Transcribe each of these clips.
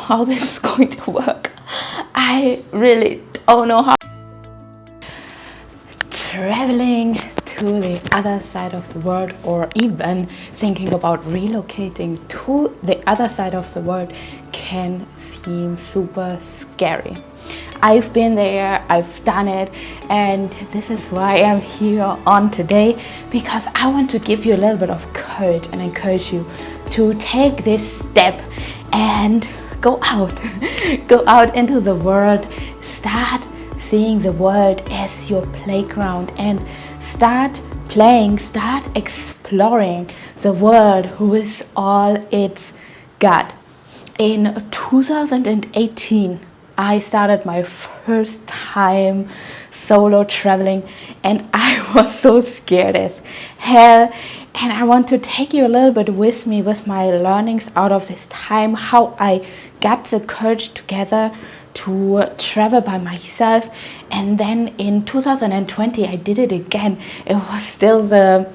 how this is going to work. I really don't know how. Traveling to the other side of the world, or even thinking about relocating to the other side of the world, can seem super scary. I've been there, I've done it, and this is why I'm here on today, because I want to give you a little bit of courage and encourage you to take this step and go out go out into the world, start seeing the world as your playground, and start playing, start exploring the world with all it's got. In 2018, I started my first time solo traveling, and I was so scared as hell. And I want to take you a little bit with me with my learnings out of this time, how I got the courage together to travel by myself. And then in 2020 I did it again. It was still the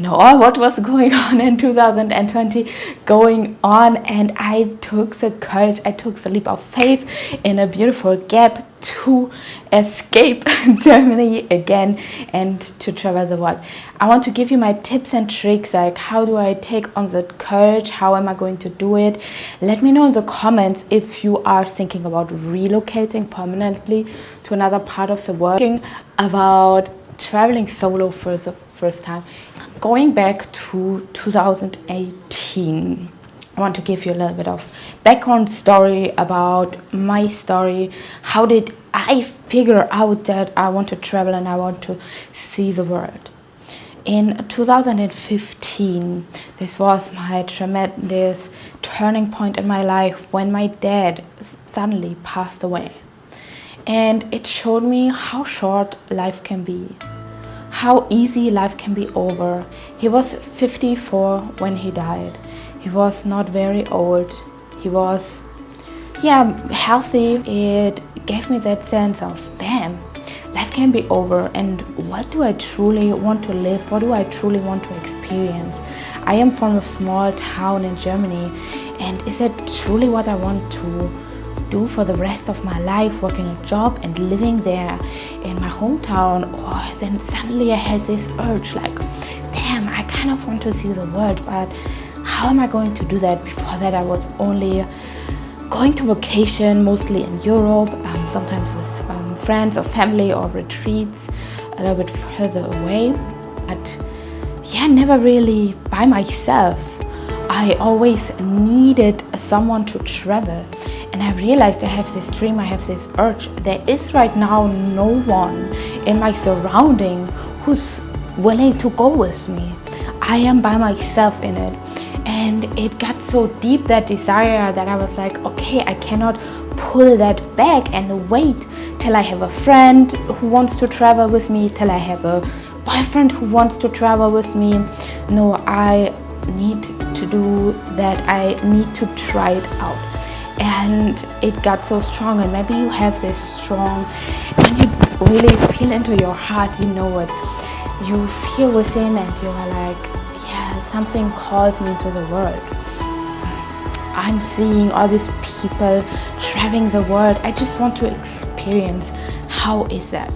all what was going on in 2020 going on, and I took the courage, I took the leap of faith in a beautiful gap to escape Germany again and to travel the world. I want to give you my tips and tricks, like how do I take on the courage, how am I going to do it. Let me know in the comments if you are thinking about relocating permanently to another part of the world, thinking about traveling solo for the first time. Going back to 2018, I want to give you a little bit of background story about my story. How did I figure out that I want to travel and I want to see the world? In 2015, this was my tremendous turning point in my life when my dad suddenly passed away. And it showed me how short life can be, how easy life can be over. He was 54 when he died. He was not very old. He was, healthy. It gave me that sense of, damn, life can be over, and what do I truly want to live? What do I truly want to experience? I am from a small town in Germany, and is it truly what I want to do for the rest of my life, working a job and living there in my hometown? Or then suddenly I had this urge, like, damn, I kind of want to see the world, but how am I going to do that? Before that, I was only going to vacation, mostly in Europe, sometimes with friends or family, or retreats a little bit further away, but never really by myself. I always needed someone to travel. And I realized I have this dream, I have this urge. There is right now no one in my surrounding who's willing to go with me. I am by myself in it. And it got so deep, that desire, that I was like, okay, I cannot pull that back and wait till I have a friend who wants to travel with me, till I have a boyfriend who wants to travel with me. No, I need to do that. I need to try it out. And it got so strong. And maybe you have this strong, when you really feel into your heart, you know it, you feel within, and you are like, something calls me to the world. I'm seeing all these people traveling the world. I just want to experience, how is that?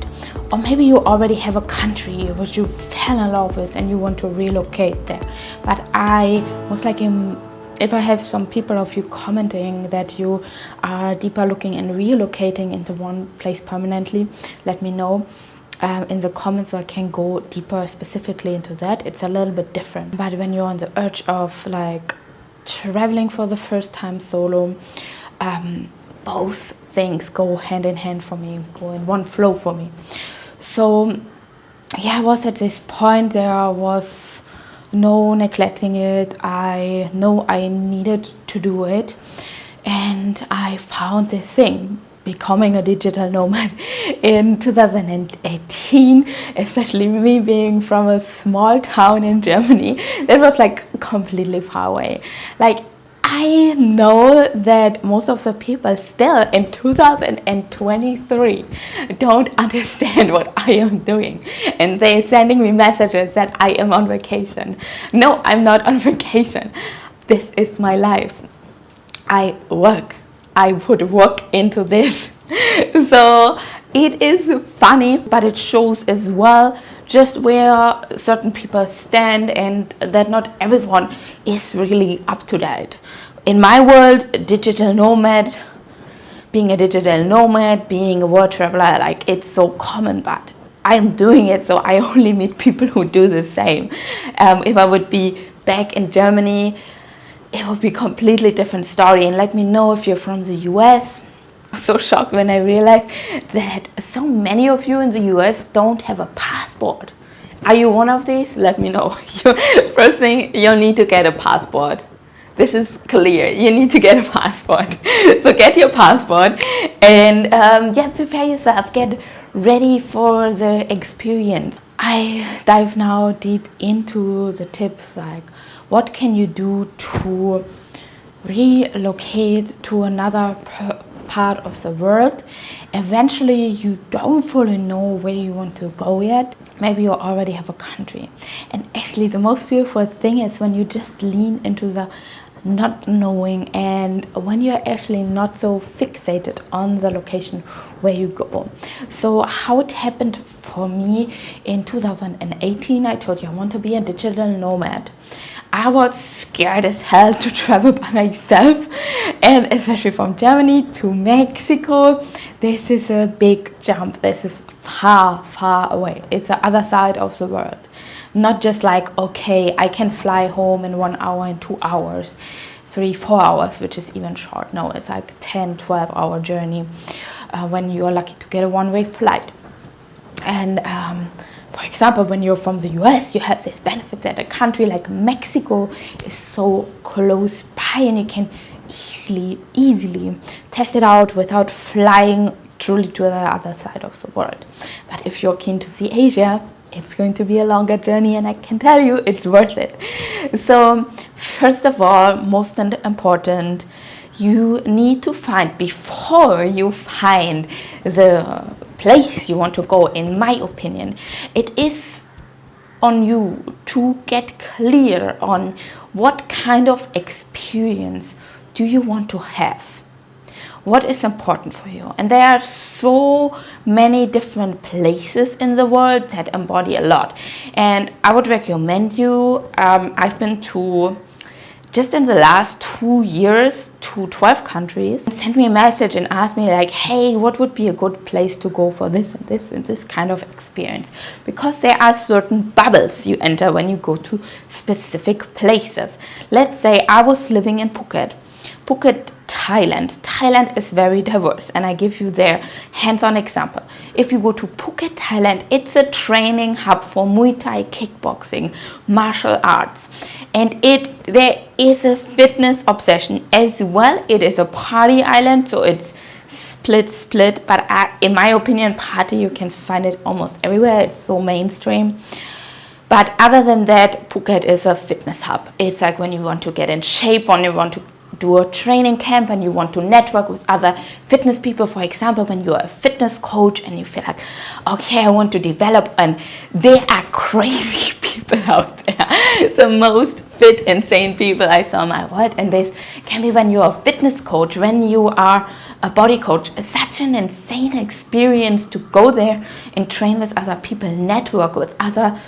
Or maybe you already have a country which you fell in love with and you want to relocate there. But I was like, if I have some people of you commenting that you are deeper looking and relocating into one place permanently, let me know in the comments so I can go deeper specifically into that. It's a little bit different. But when you're on the urge of like traveling for the first time solo, both things go hand in hand for me, go in one flow for me. So I was at this point, there was no neglecting it. I know I needed to do it, and I found this thing, becoming a digital nomad, in 2018, especially me being from a small town in Germany that was like completely far away. Like, I know that most of the people still in 2023 don't understand what I am doing, and they're sending me messages that I am on vacation. No, I'm not on vacation. This is my life. I work, I put work into this. So it is funny, but it shows as well just where certain people stand, and that not everyone is really up to date. In my world, digital nomad, being a digital nomad, being a world traveler, like, it's so common, but I'm doing it, so I only meet people who do the same. If I would be back in Germany, it would be a completely different story. And let me know if you're from the US. I'm so shocked when I realized that so many of you in the US don't have a passport. Are you one of these? Let me know. First thing, you need to get a passport. This is clear. You need to get a passport. So get your passport and prepare yourself. Get ready for the experience. I dive now deep into the tips, like what can you do to relocate to another part of the world. Eventually you don't fully know where you want to go yet. Maybe you already have a country, and actually the most beautiful thing is when you just lean into the not knowing, and when you're actually not so fixated on the location where you go. So how it happened for me in 2018, I told you I want to be a digital nomad. I was scared as hell to travel by myself, and especially from Germany to Mexico. This is a big jump. This is far, far away. It's the other side of the world. Not just like, okay, I can fly home in 1 hour, in 2 hours, 3-4 hours, which is even short. No, it's like 10-12 hour journey when you're lucky to get a one-way flight. And for example, when you're from the US, you have this benefit that a country like Mexico is so close by, and you can easily test it out without flying truly to the other side of the world. But if you're keen to see Asia, it's going to be a longer journey, and I can tell you it's worth it. So first of all, most important, you need to find, before you find the place you want to go, in my opinion, it is on you to get clear on what kind of experience do you want to have. What is important for you? And there are so many different places in the world that embody a lot. And I would recommend you, I've been to, just in the last 2 years, to 12 countries. Send me a message and ask me like, hey, what would be a good place to go for this and this and this kind of experience? Because there are certain bubbles you enter when you go to specific places. Let's say I was living in Phuket, Thailand. Thailand is very diverse, and I give you their hands-on example. If you go to Phuket, Thailand, it's a training hub for Muay Thai, kickboxing, martial arts, and there is a fitness obsession as well. It is a party island, so it's split, but in my opinion, party, you can find it almost everywhere. It's so mainstream. But other than that, Phuket is a fitness hub. It's like when you want to get in shape, when you want to do a training camp, when you want to network with other fitness people. For example, when you're a fitness coach and you feel like, okay, I want to develop, and there are crazy people out there, the most fit, insane people I saw in my world. And this can be when you're a fitness coach, when you are a body coach. It's such an insane experience to go there and train with other people, network with other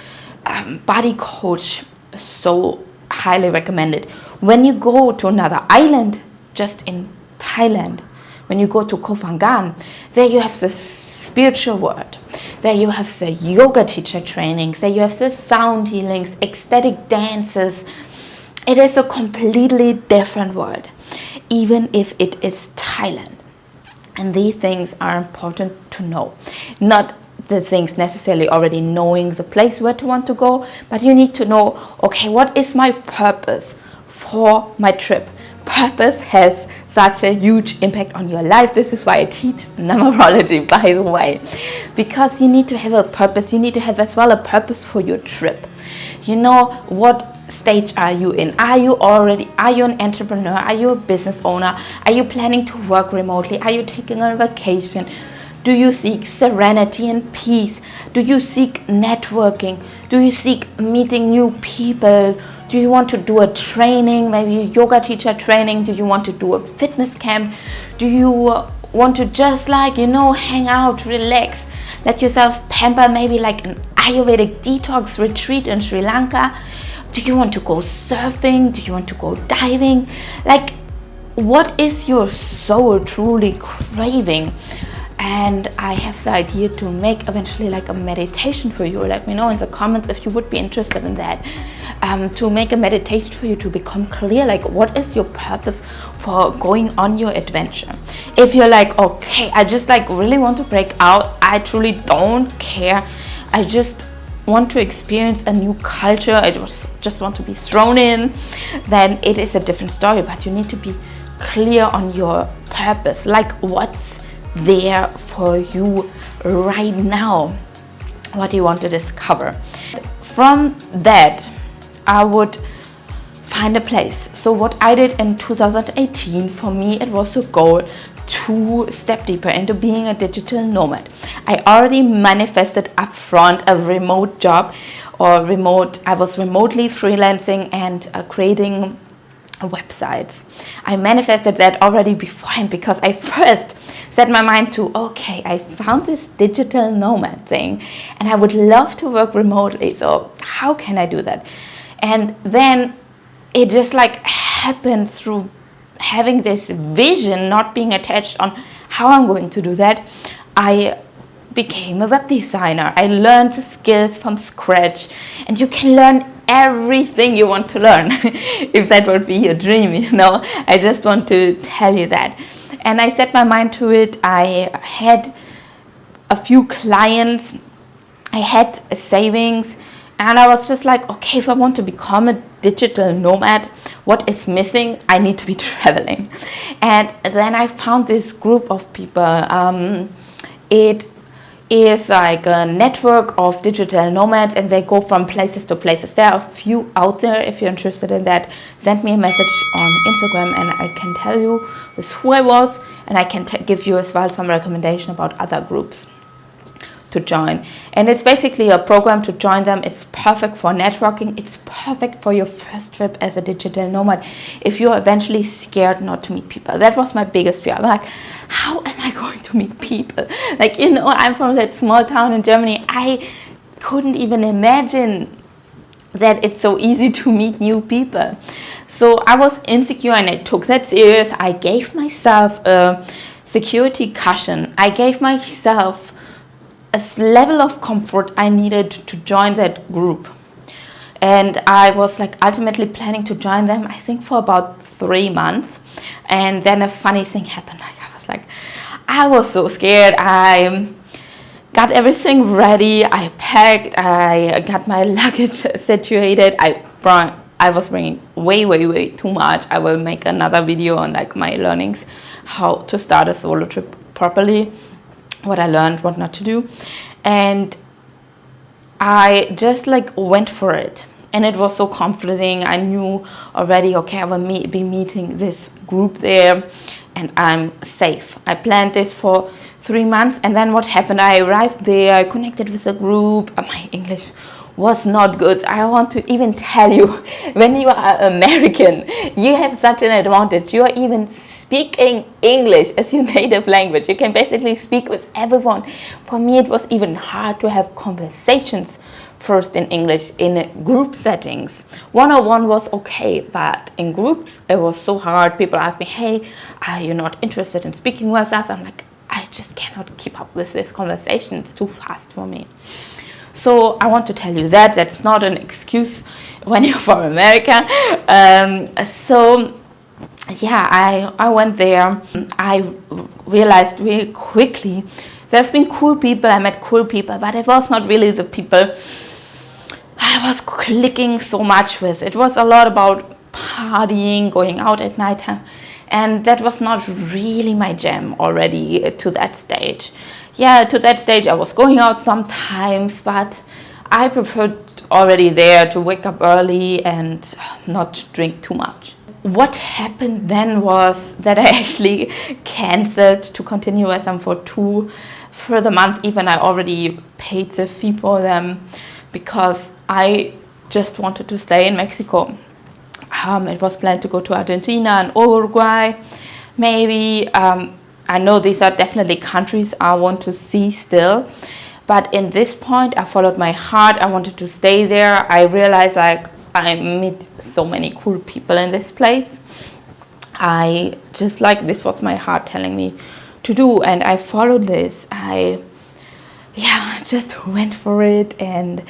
body coach. So highly recommended. When you go to another island, just in Thailand, when you go to Koh Phangan, there you have the spiritual world. There you have the yoga teacher trainings. There you have the sound healings, ecstatic dances. It is a completely different world, even if it is Thailand. And these things are important to know. Not the things necessarily already knowing the place where to want to go, but you need to know, okay, what is my purpose for my trip? Purpose has such a huge impact on your life. This is why I teach numerology, by the way, because you need to have a purpose. You need to have as well a purpose for your trip. You know, what stage are you in? Are you an entrepreneur? Are you a business owner? Are you planning to work remotely? Are you taking a vacation? Do you seek serenity and peace? Do you seek networking? Do you seek meeting new people Do you want to do a training, maybe a yoga teacher training? Do you want to do a fitness camp? Do you want to just like, you know, hang out, relax, let yourself pamper, maybe like an Ayurvedic detox retreat in Sri Lanka? Do you want to go surfing? Do you want to go diving? Like, what is your soul truly craving? And I have the idea to make eventually like a meditation for you. Let me know in the comments if you would be interested in that. To make a meditation for you to become clear, like what is your purpose for going on your adventure. If you're like, okay, I just like really want to break out, I truly don't care, I just want to experience a new culture, I just want to be thrown in, then it is a different story. But you need to be clear on your purpose, like what's there for you right now, what you want to discover. From that, I would find a place. So what I did in 2018, for me it was a goal to step deeper into being a digital nomad. I already manifested upfront a remote job, or I was remotely freelancing and creating websites. I manifested that already beforehand, because I first set my mind to, okay, I found this digital nomad thing and I would love to work remotely, so how can I do that? And then it just like happened through having this vision, not being attached on how I'm going to do that. I became a web designer. I learned the skills from scratch, and you can learn everything you want to learn if that would be your dream, you know. I just want to tell you that. And I set my mind to it. I had a few clients, I had a savings, and I was just like, okay, if I want to become a digital nomad, what is missing? I need to be traveling. And then I found this group of people. It is like a network of digital nomads, and they go from places to places. There are a few out there. If you're interested in that, send me a message on Instagram and I can tell you with who I was, and I can give you as well some recommendation about other groups to join. And it's basically a program to join them. It's perfect for networking. It's perfect for your first trip as a digital nomad if you're eventually scared not to meet people. That was my biggest fear. I'm like, how am I going to meet people? Like, you know, I'm from that small town in Germany. I couldn't even imagine that it's so easy to meet new people. So I was insecure, and I took that serious. I gave myself a security cushion. I gave myself a level of comfort I needed to join that group. And I was like ultimately planning to join them, I think, for about 3 months. And then a funny thing happened. I was so scared. I got everything ready. I packed. I got my luggage situated. I was bringing way too much. I will make another video on like my learnings, how to start a solo trip properly, what I learned, what not to do. And I just like went for it, and it was so comforting. I knew already, okay, I will be meeting this group there and I'm safe. I planned this for 3 months, and then what happened? I arrived there, I connected with a group. My English was not good. I want to even tell you, when you are American, you have such an advantage. You are even speaking English as your native language. You can basically speak with everyone. For me, it was even hard to have conversations first in English in group settings. One-on-one was okay, but in groups it was so hard. People ask me, hey, are you not interested in speaking with us? I'm like, I just cannot keep up with this conversation. It's too fast for me. So I want to tell you that that's not an excuse when you're from America. So yeah, I went there. I realized really quickly there have been cool people. I met cool people, but it was not really the people I was clicking so much with. It was a lot about partying, going out at nighttime, and that was not really my jam already to that stage. Yeah, to that stage I was going out sometimes, but I preferred already there to wake up early and not drink too much. What happened then was that I actually cancelled to continue with them for 2 further months. Even I already paid the fee for them, because I just wanted to stay in Mexico. It was planned to go to Argentina and Uruguay. Maybe, I know these are definitely countries I want to see still. But in this point, I followed my heart. I wanted to stay there. I realized like I meet so many cool people in this place. I just like, this was my heart telling me to do, and I followed this. I just went for it, and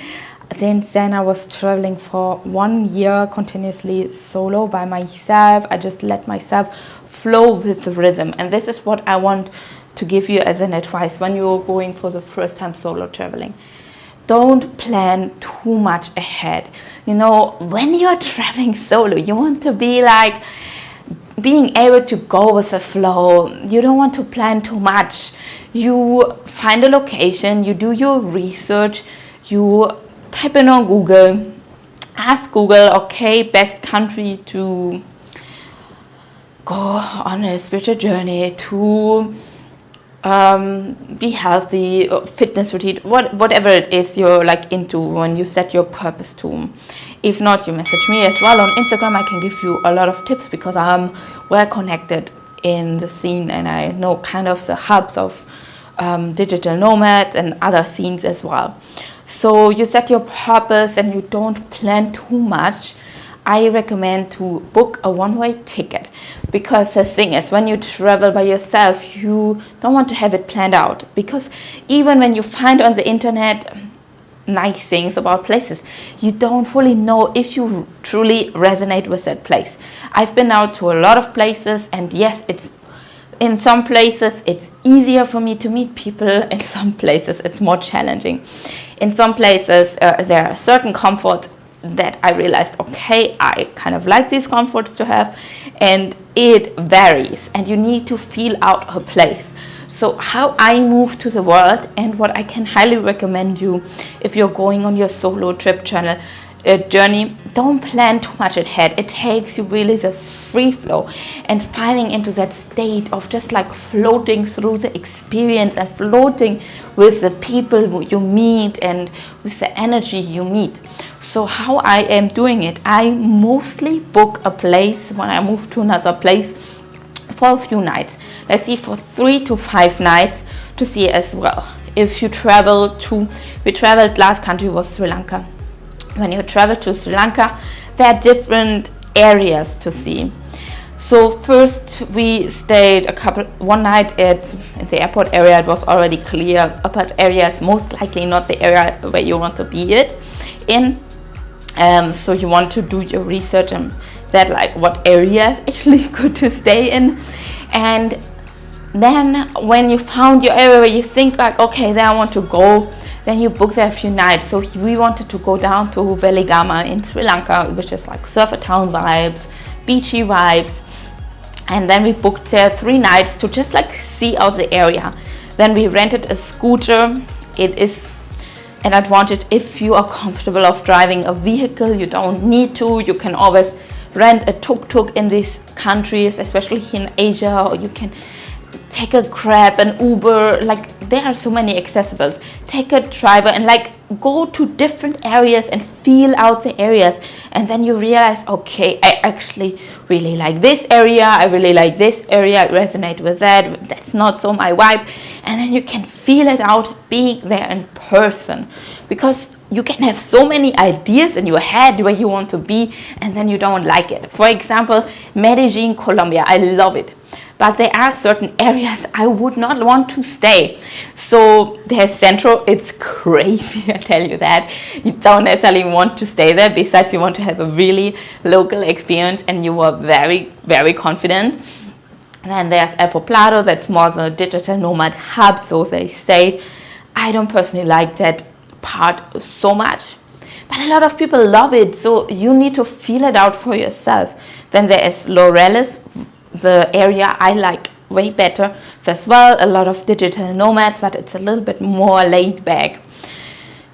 since then I was traveling for 1 year continuously solo by myself. I just let myself flow with the rhythm, and this is what I want to give you as an advice when you're going for the first time solo traveling. Don't plan too much ahead. You know, when you're traveling solo, you want to be like being able to go with the flow. You don't want to plan too much. You find a location, you do your research, you type in on Google, ask Google, okay, best country to go on a spiritual journey, to be healthy, fitness routine, whatever it is you're like into when you set your purpose to. If not, you message me as well on Instagram. I can give you a lot of tips because I'm well connected in the scene, and I know kind of the hubs of digital nomads and other scenes as well. So you set your purpose and you don't plan too much. I recommend to book a one-way ticket, because the thing is, when you travel by yourself, you don't want to have it planned out, because even when you find on the internet nice things about places, you don't fully know if you truly resonate with that place. I've been out to a lot of places, and yes, it's in some places it's easier for me to meet people, in some places it's more challenging. In some places there are certain comforts that I realized, okay, I kind of like these comforts to have, and it varies, and you need to feel out a place. So how I move to the world, and what I can highly recommend you if you're going on your solo trip journey, don't plan too much ahead. It takes you really the free flow and finding into that state of just like floating through the experience and floating with the people you meet and with the energy you meet. So how I am doing it, I mostly book a place when I move to another place for a few nights. Let's see, for 3 to 5 nights to see as well. If you travel to, we traveled, last country was Sri Lanka. When you travel to Sri Lanka, there are different areas to see. So first we stayed one night at the airport area. It was already clear airport area is most likely not the area where you want to be in. So you want to do your research and that, like what area is actually good to stay in. And then when you found your area where you think like, okay, there I want to go, then you book there a few nights. So we wanted to go down to Veligama in Sri Lanka, which is like surfer town vibes, beachy vibes. And then we booked there 3 nights to just like see out the area. Then we rented a scooter. It is an advantage if you are comfortable of driving a vehicle. You don't need to. You can always rent a tuk-tuk in these countries, especially in Asia, or you can take a Grab, an Uber. Like there are so many accessibles. Take a driver and like go to different areas and feel out the areas, and then you realize, okay, I actually really like this area, I really like this area, I resonate with that, that's not so my vibe. And then you can feel it out being there in person, because you can have so many ideas in your head where you want to be, and then you don't like it. For example, Medellin, Colombia, I love it, but there are certain areas I would not want to stay. So there's Central, it's crazy, I tell you that. You don't necessarily want to stay there, besides you want to have a really local experience and you are very, very confident. And then there's El Poblado, that's more the digital nomad hub, so they say. I don't personally like that part so much, but a lot of people love it, so you need to feel it out for yourself. Then there is Laureles, the area I like way better. So as well, a lot of digital nomads, but it's a little bit more laid back.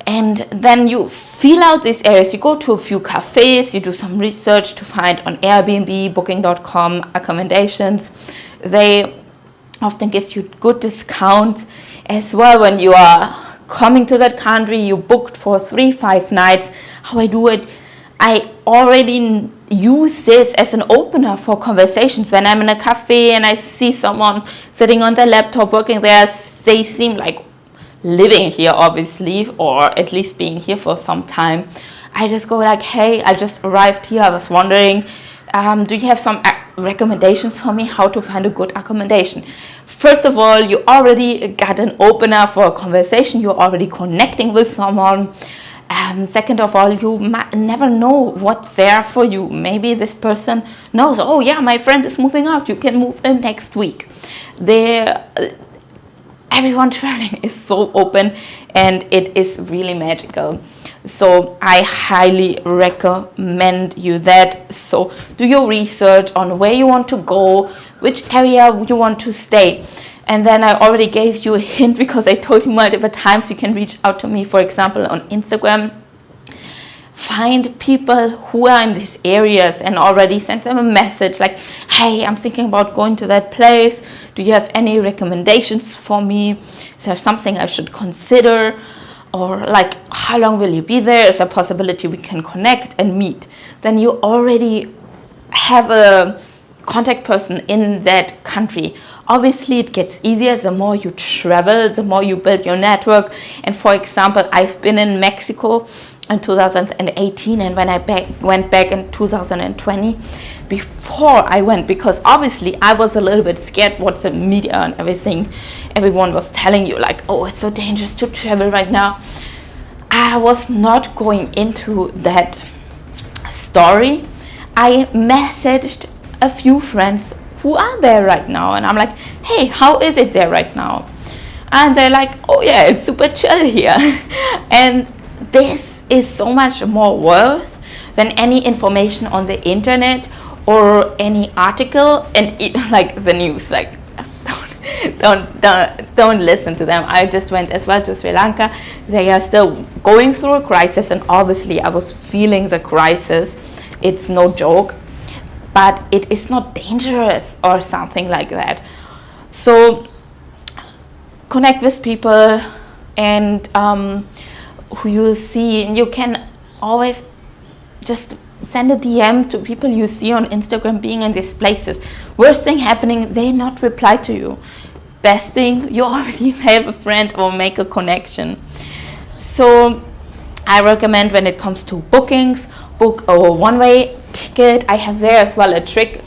And then you feel out these areas. You go to a few cafes, you do some research to find on Airbnb, booking.com accommodations. They often give you good discounts as well when you are coming to that country, you booked for 3-5 nights. How I do it, I already use this as an opener for conversations. When I'm in a cafe and I see someone sitting on their laptop working there, they seem like living here, obviously, or at least being here for some time. I just go like, hey, I just arrived here, I was wondering, do you have some recommendations for me how to find a good accommodation? First of all, you already got an opener for a conversation, you're already connecting with someone. Second of all, you might never know what's there for you. Maybe this person knows, oh yeah, my friend is moving out, you can move in next week. Everyone traveling is so open, and it is really magical. So I highly recommend you that. So do your research on where you want to go, which area you want to stay. And then I already gave you a hint, because I told you multiple times you can reach out to me, for example, on Instagram. Find people who are in these areas and already send them a message like, hey, I'm thinking about going to that place. Do you have any recommendations for me? Is there something I should consider? Or like, how long will you be there? Is there a possibility we can connect and meet? Then you already have a contact person in that country. Obviously, it gets easier the more you travel, the more you build your network. And for example, I've been in Mexico in 2018, and when I went back in 2020, before I went, because obviously I was a little bit scared what the media and everyone was telling you, like, oh, it's so dangerous to travel right now. I was not going into that story. I messaged a few friends who are there right now, and I'm like, hey, how is it there right now? And they're like, oh yeah, it's super chill here. And this is so much more worth than any information on the internet or any article, and like the news. Like, don't listen to them. I just went as well to Sri Lanka. They are still going through a crisis, and obviously I was feeling the crisis. It's no joke, but it is not dangerous or something like that. So connect with people, and who you see, and you can always just send a DM to people you see on Instagram being in these places. Worst thing happening, they not reply to you. Best thing, you already have a friend or make a connection. So I recommend, when it comes to bookings, book a one-way ticket. I have there as well a trick.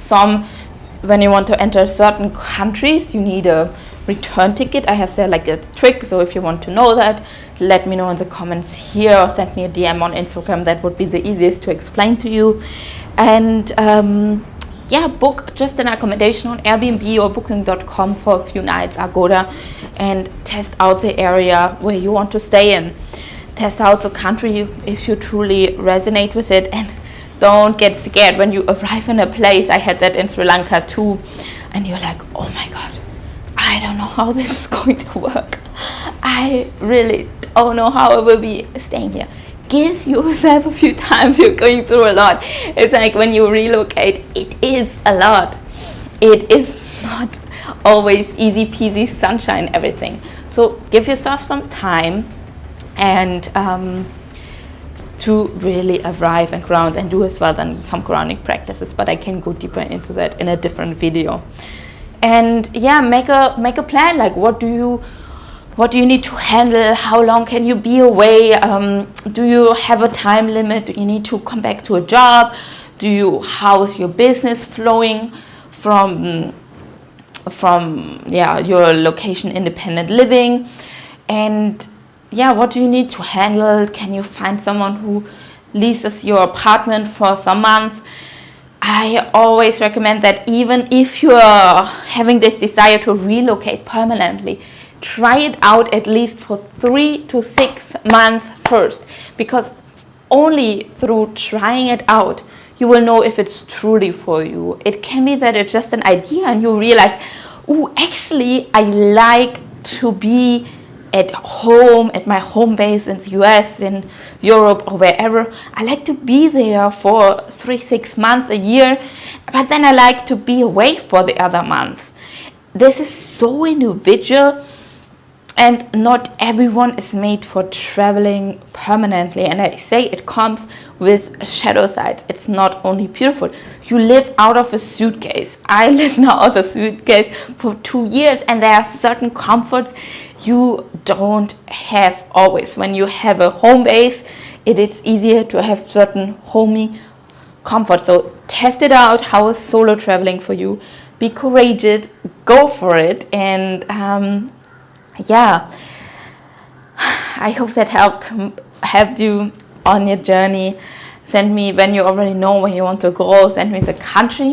When you want to enter certain countries, you need a return ticket. I have there like a trick. So if you want to know that, let me know in the comments here, or send me a DM on Instagram. That would be the easiest to explain to you. And book just an accommodation on Airbnb or booking.com for a few nights, Agoda, and test out the area where you want to stay in. Test out the country if you truly resonate with it, and don't get scared when you arrive in a place. I had that in Sri Lanka too, and you're like, oh my god, I don't know how this is going to work. I really don't know how I will be staying here. Give yourself a few times. You're going through a lot. It's like when you relocate, it is a lot. It is not always easy peasy sunshine everything. So give yourself some time, and to really arrive and ground, and do as well then some grounding practices, but I can go deeper into that in a different video. And yeah, make a plan, like what do you need to handle, how long can you be away, do you have a time limit, do you need to come back to a job, how is your business flowing from your location independent living, and what do you need to handle? Can you find someone who leases your apartment for some months? I always recommend that even if you are having this desire to relocate permanently, try it out at least for 3 to 6 months first, because only through trying it out you will know if it's truly for you. It can be that it's just an idea and you realize, oh, actually I like to be at home, at my home base in the US, in Europe, or wherever. I like to be there for 3-6 months, a year, but then I like to be away for the other months. This is so individual. And not everyone is made for traveling permanently. And I say it comes with shadow sides. It's not only beautiful. You live out of a suitcase. I live now out of a suitcase for 2 years, and there are certain comforts you don't have always. When you have a home base, it is easier to have certain homey comfort. So test it out. How is solo traveling for you? Be courageous, go for it, and yeah, I hope that helped you on your journey. Send me, when you already know where you want to go, send me the country,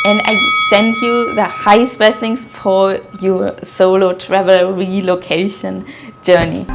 and I send you the highest blessings for your solo travel relocation journey.